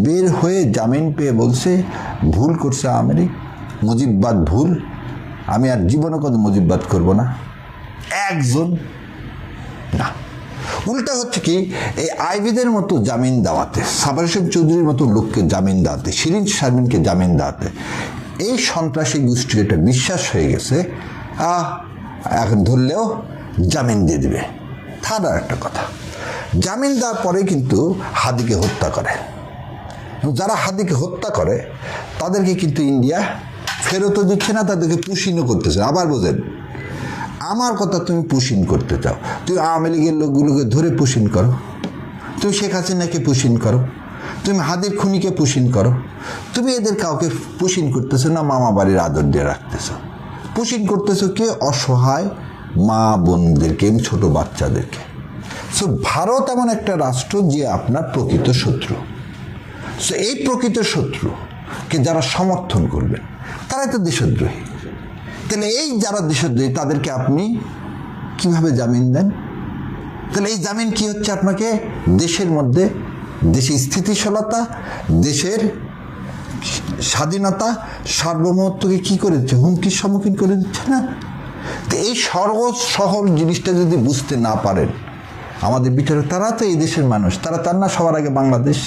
বের হয়ে জামিন পেয়ে বলছে ভুল করছে আওয়ামী, মুজিববাদ ভুল, আমি আর জীবনে কত মুজিববাদ করব না। একজন না, উল্টা হচ্ছে কি, এই আইবিদের মতো জামিন দেওয়াতে, সাবার হোসেন চৌধুরীর মতো লোককে জামিন দেওয়াতে, শিরিন শারমিনকে জামিন দেওয়াতে এই সন্ত্রাসী গোষ্ঠীর একটা বিশ্বাস হয়ে গেছে, এখন ধরলেও জামিন দিয়ে দিবে। তার আর একটা কথা, জামিন দেওয়ার পরে কিন্তু হাদিকে হত্যা করে। যারা হাদিকে হত্যা করে তাদেরকে কিন্তু ইন্ডিয়া ফেরতও দিচ্ছে না, তাদেরকে পুশিনও করতেছে। আবার বোঝেন, আমার কথা, তুমি পুশিন করতে চাও, তুমি আওয়ামী লীগের লোকগুলোকে ধরে পুশিন করো, তুমি শেখ হাসিনাকে পুশিন করো, তুমি হাদির খুনিকে পুশিন করো, তুমি এদের কাউকে পুশিন করতেছো না, মামা বাড়ির আদর দিয়ে রাখতেছো। পুশিন করতেছো কে? অসহায় মা বোনদেরকে, ছোট বাচ্চাদেরকে। সো ভারত এমন একটা রাষ্ট্র যে আপনার প্রকৃত শত্রু। সো এই প্রকৃত শত্রুকে যারা সমর্থন করবেন তারাই তো দেশদ্রোহী। তাহলে এই যারা দেশদ্রোহী তাদেরকে আপনি কিভাবে জামিন দেন? তাহলে এই জামিন কি হচ্ছে? আপনাকে দেশের মধ্যে দেশের স্থিতিশীলতা, দেশের স্বাধীনতা, সার্বভৌমত্বকে কি করে দিচ্ছে? হুমকির সম্মুখীন করে দিচ্ছে না? তো এই সহজ সহজ জিনিসটা যদি বুঝতে না পারেন আমাদের বিচারক, তারা তো এই দেশের মানুষ, তারা তার না সবার আগে বাংলাদেশ।